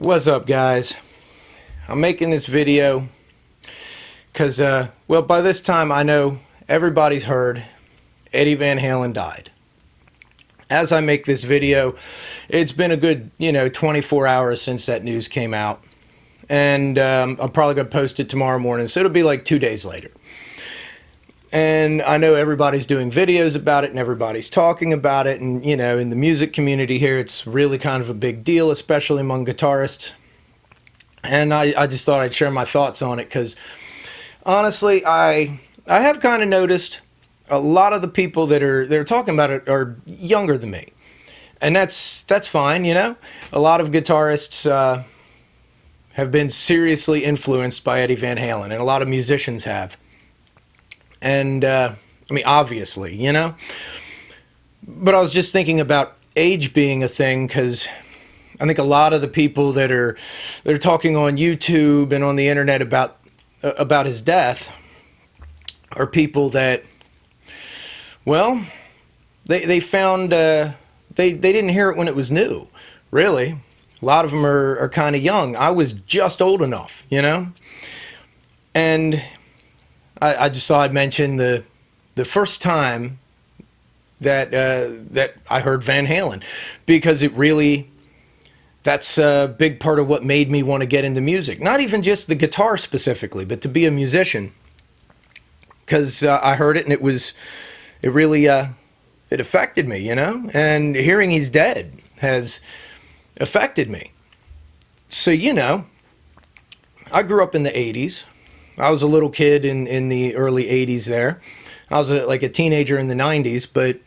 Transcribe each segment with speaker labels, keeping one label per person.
Speaker 1: What's up, guys? I'm making this video because, well, by this time I know everybody's heard Eddie Van Halen died. As I make this video, it's been a good, 24 hours since that news came out. And I'm probably going to post it tomorrow morning, so it'll be like 2 days later. And I know everybody's doing videos about it and everybody's talking about it. And, in the music community here, it's really kind of a big deal, especially among guitarists. And I just thought I'd share my thoughts on it because, honestly, I have kind of noticed a lot of the people that are talking about it are younger than me. And that's fine, A lot of guitarists have been seriously influenced by Eddie Van Halen, and a lot of musicians have. And, obviously, But I was just thinking about age being a thing, because I think a lot of the people that are talking on YouTube and on the internet about his death are people that, well, they found, they didn't hear it when it was new, really. A lot of them are kind of young. I was just old enough, And I just thought I'd mention the first time that I heard Van Halen, because that's a big part of what made me want to get into music. Not even just the guitar specifically, but to be a musician. Because I heard it and it really affected me, And hearing he's dead has affected me. So, I grew up in the 80s. I was a little kid in the early 80s there. I was like a teenager in the 90s, but,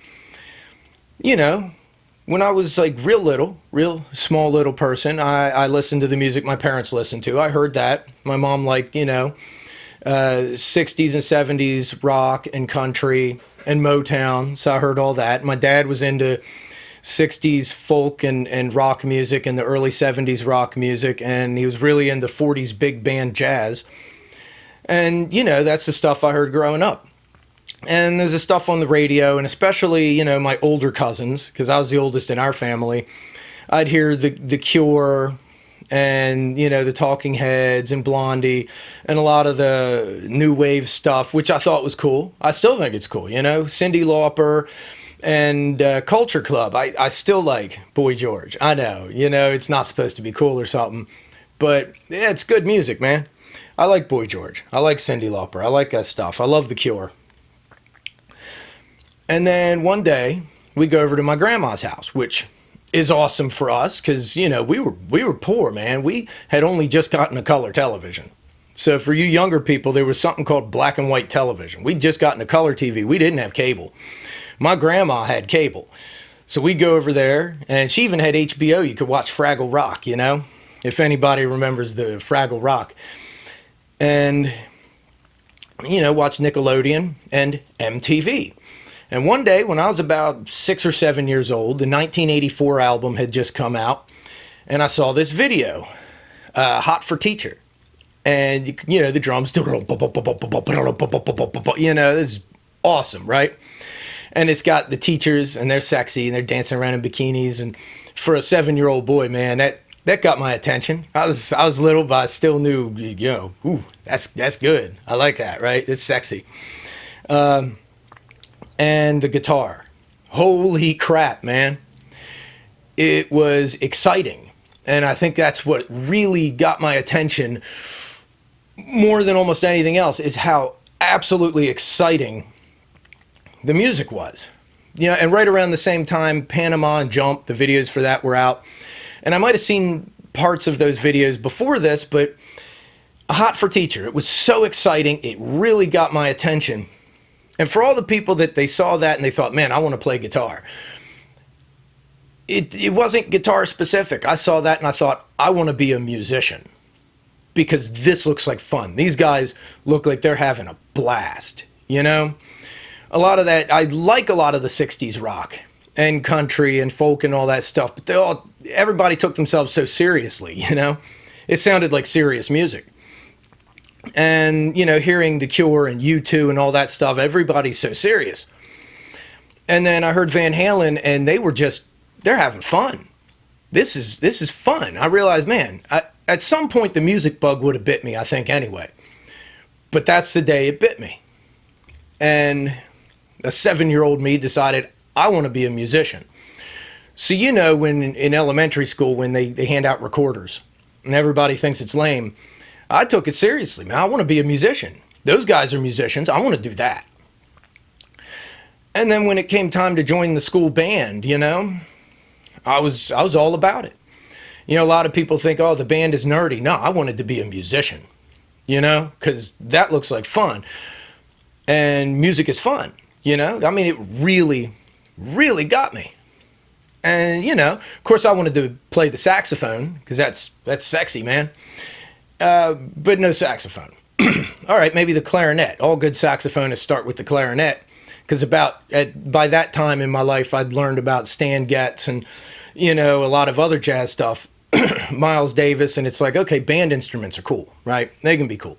Speaker 1: when I was like real small little person, I listened to the music my parents listened to. I heard that. My mom liked, 60s and 70s rock and country and Motown, so I heard all that. My dad was into 60s folk and rock music and the early 70s rock music, and he was really into 40s big band jazz. And, that's the stuff I heard growing up. And there's the stuff on the radio, and especially, my older cousins, because I was the oldest in our family. I'd hear the Cure and, the Talking Heads and Blondie and a lot of the new wave stuff, which I thought was cool. I still think it's cool, Cyndi Lauper and Culture Club. I still like Boy George. I know, it's not supposed to be cool or something, but yeah, it's good music, man. I like Boy George. I like Cyndi Lauper. I like that stuff. I love The Cure. And then one day, we go over to my grandma's house, which is awesome for us because, we were poor, man. We had only just gotten a color television. So for you younger people, there was something called black and white television. We'd just gotten a color TV. We didn't have cable. My grandma had cable. So we'd go over there, and she even had HBO. You could watch Fraggle Rock, if anybody remembers the Fraggle Rock. And, watch Nickelodeon and MTV. And one day when I was about 6 or 7 years old, the 1984 album had just come out, and I saw this video, Hot for Teacher. And, the drums, it's awesome, right? And it's got the teachers, and they're sexy, and they're dancing around in bikinis. And for a 7-year-old boy, man, that got my attention. I was little, but I still knew, ooh, that's good. I like that, right? It's sexy. And the guitar. Holy crap, man. It was exciting. And I think that's what really got my attention more than almost anything else, is how absolutely exciting the music was. And right around the same time, Panama and Jump, the videos for that were out. And I might have seen parts of those videos before this, but Hot for Teacher, it was so exciting. It really got my attention. And for all the people that they saw that and they thought, man, I want to play guitar. It wasn't guitar specific. I saw that and I thought, I want to be a musician because this looks like fun. These guys look like they're having a blast, A lot of that, I like a lot of the 60s rock and country and folk and all that stuff, but everybody took themselves so seriously, It sounded like serious music. And, hearing The Cure and U2 and all that stuff, everybody's so serious. And then I heard Van Halen, and they're having fun. this is fun. I realized, man, at some point the music bug would have bit me, I think, anyway. But that's the day it bit me. And a 7-year-old me decided I want to be a musician. So, you know, when in elementary school, when they hand out recorders and everybody thinks it's lame, I took it seriously, man. I want to be a musician. Those guys are musicians. I want to do that. And then when it came time to join the school band, you know, I was all about it. You know, a lot of people think, oh, the band is nerdy. No, I wanted to be a musician, you know, because that looks like fun. And music is fun, you know. I mean, it really, really got me. And, you know, of course I wanted to play the saxophone because that's sexy, man. But no saxophone. All right, maybe the clarinet. All good saxophonists start with the clarinet because by that time in my life, I'd learned about Stan Getz and, you know, a lot of other jazz stuff, Miles Davis, and it's like, okay, band instruments are cool, right? They can be cool.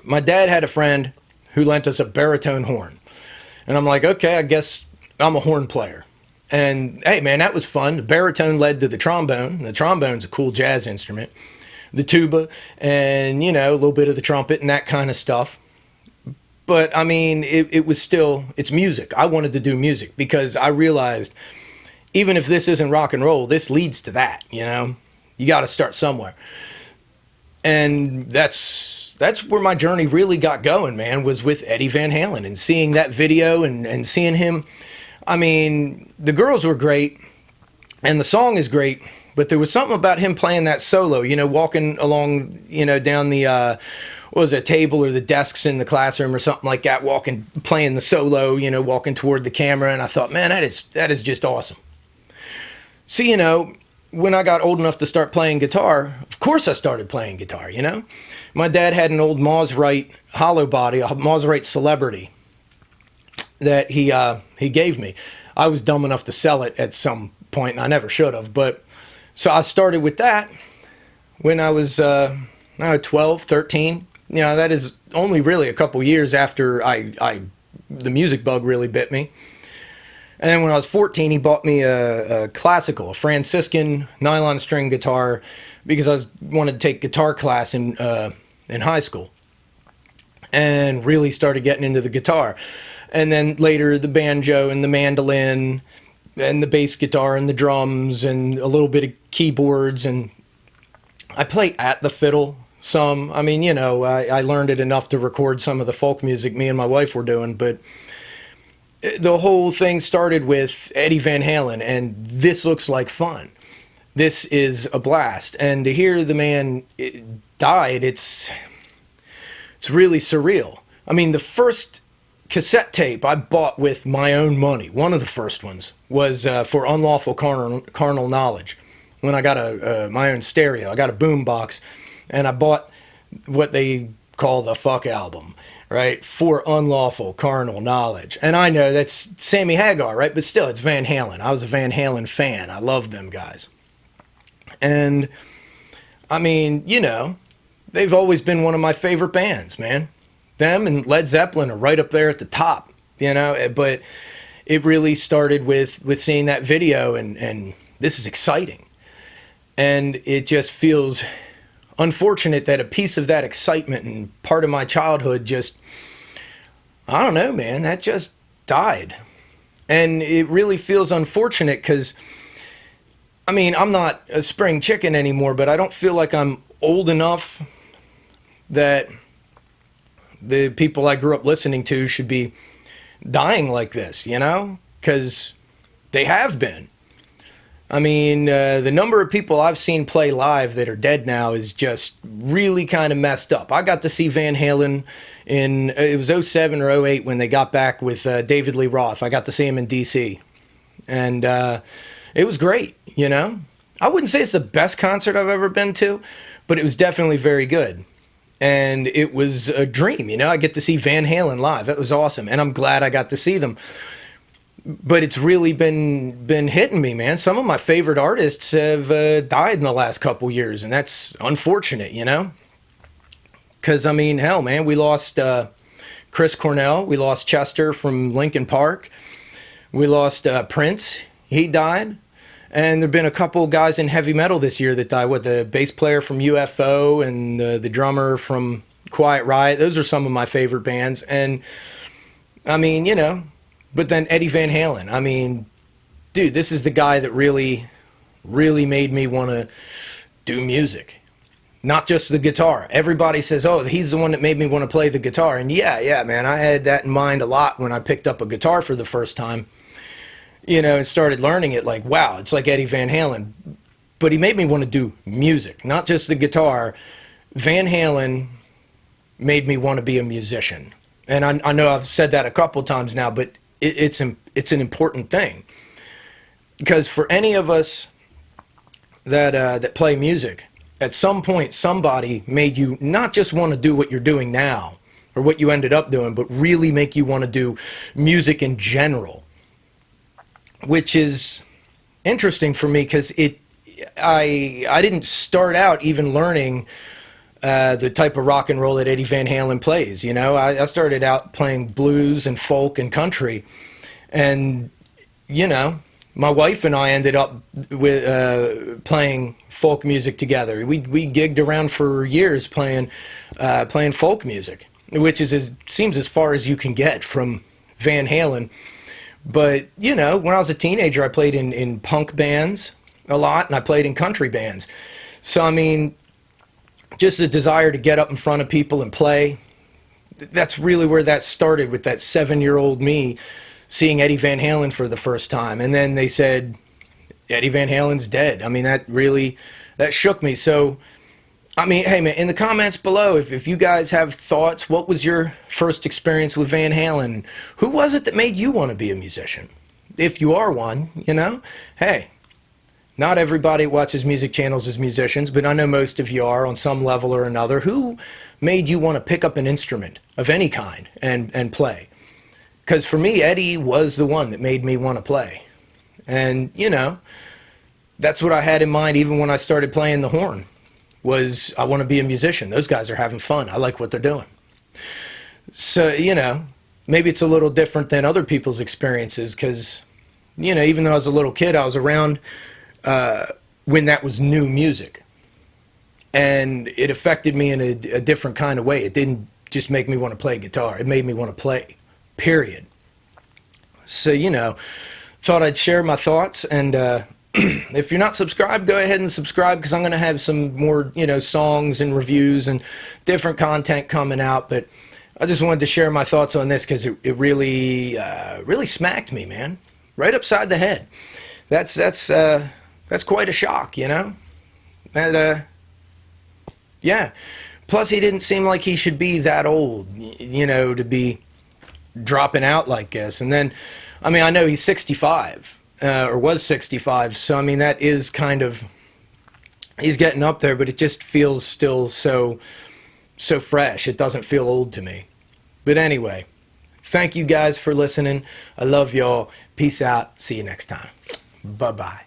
Speaker 1: My dad had a friend who lent us a baritone horn. And I'm like, okay, I guess I'm a horn player. And hey, man, that was fun. The baritone led to the trombone. The trombone's a cool jazz instrument. The tuba and, you know, a little bit of the trumpet and that kind of stuff. But I mean, it was still, it's music. I wanted to do music because I realized even if this isn't rock and roll, this leads to that, you know? You got to start somewhere. And that's where my journey really got going, man, was with Eddie Van Halen and seeing that video and seeing him. I mean, the girls were great and the song is great, but there was something about him playing that solo, you know, walking along, you know, down the, what was it, table or the desks in the classroom or something like that, playing the solo, you know, walking toward the camera. And I thought, man, that is just awesome. So, you know, when I got old enough to start playing guitar, of course I started playing guitar, you know. My dad had an old Maserati hollow body, a Maserati Celebrity that he gave me. I was dumb enough to sell it at some point, and I never should have. But so I started with that when I was 12, 13. You know, that is only really a couple years after the music bug really bit me. And then when I was 14, he bought me a classical, a Franciscan nylon string guitar, because I wanted to take guitar class in high school, and really started getting into the guitar. And then later the banjo and the mandolin and the bass guitar and the drums and a little bit of keyboards. And I play at the fiddle some. I mean, you know, I learned it enough to record some of the folk music me and my wife were doing, but the whole thing started with Eddie Van Halen, and this looks like fun. This is a blast. And to hear the man died, it's really surreal. I mean, the first cassette tape I bought with my own money, one of the first ones, was for Unlawful Carnal Knowledge. When I got my own stereo, I got a boom box, and I bought what they call the fuck album, right? For Unlawful Carnal Knowledge. And I know that's Sammy Hagar, right? But still, it's Van Halen. I was a Van Halen fan. I love them guys. And I mean, you know, they've always been one of my favorite bands, man. Them and Led Zeppelin are right up there at the top, you know. But it really started with seeing that video, and this is exciting. And it just feels unfortunate that a piece of that excitement and part of my childhood just, I don't know, man, that just died. And it really feels unfortunate because, I mean, I'm not a spring chicken anymore, but I don't feel like I'm old enough that the people I grew up listening to should be dying like this, you know? Because they have been. I mean, the number of people I've seen play live that are dead now is just really kind of messed up. I got to see Van Halen it was 07 or 08 when they got back with David Lee Roth. I got to see him in D.C. And it was great, you know? I wouldn't say it's the best concert I've ever been to, but it was definitely very good. And it was a dream, you know? I get to see Van Halen live. It was awesome. And I'm glad I got to see them. But it's really been hitting me, man. Some of my favorite artists have died in the last couple years, and that's unfortunate, you know? Because, I mean, hell, man, we lost Chris Cornell. We lost Chester from Linkin Park. We lost Prince. He died. And there've been a couple guys in heavy metal this year that died. What, the bass player from UFO and the drummer from Quiet Riot. Those are some of my favorite bands. And I mean, you know, but then Eddie Van Halen. I mean, dude, this is the guy that really made me want to do music. Not just the guitar. Everybody says, oh, he's the one that made me want to play the guitar. And yeah, man, I had that in mind a lot when I picked up a guitar for the first time. You know, and started learning it, like, wow, it's like Eddie Van Halen. But he made me want to do music, not just the guitar. Van Halen made me want to be a musician. And I know I've said that a couple times now, but it's an important thing. Because for any of us that play music, at some point somebody made you not just want to do what you're doing now, or what you ended up doing, but really make you want to do music in general. Which is interesting for me because I didn't start out even learning the type of rock and roll that Eddie Van Halen plays. You know, I started out playing blues and folk and country, and you know, my wife and I ended up with playing folk music together. We gigged around for years playing folk music, which seems as far as you can get from Van Halen. But, you know, when I was a teenager, I played in punk bands a lot, and I played in country bands. So, I mean, just the desire to get up in front of people and play, that's really where that started, with that 7-year-old me seeing Eddie Van Halen for the first time. And then they said, Eddie Van Halen's dead. I mean, that shook me. So, I mean, hey, man, in the comments below, if you guys have thoughts, what was your first experience with Van Halen? Who was it that made you want to be a musician? If you are one, you know, hey, not everybody watches music channels as musicians, but I know most of you are on some level or another. Who made you want to pick up an instrument of any kind and play? Because for me, Eddie was the one that made me want to play. And, you know, that's what I had in mind even when I started playing the horn. Was I want to be a musician. Those guys are having fun. I like what they're doing. So, you know, maybe it's a little different than other people's experiences because, you know, even though I was a little kid, I was around when that was new music. And it affected me in a different kind of way. It didn't just make me want to play guitar. It made me want to play, period. So, you know, thought I'd share my thoughts. And if you're not subscribed, go ahead and subscribe, because I'm going to have some more, you know, songs and reviews and different content coming out. But I just wanted to share my thoughts on this because it really smacked me, man, right upside the head. That's quite a shock, you know. Yeah. Plus, he didn't seem like he should be that old, you know, to be dropping out like this. And then, I mean, I know he's 65. Or was 65, so I mean that is kind of, he's getting up there, but it just feels still so fresh. It doesn't feel old to me. But anyway, thank you guys for listening. I love y'all. Peace out. See you next time. Bye-bye.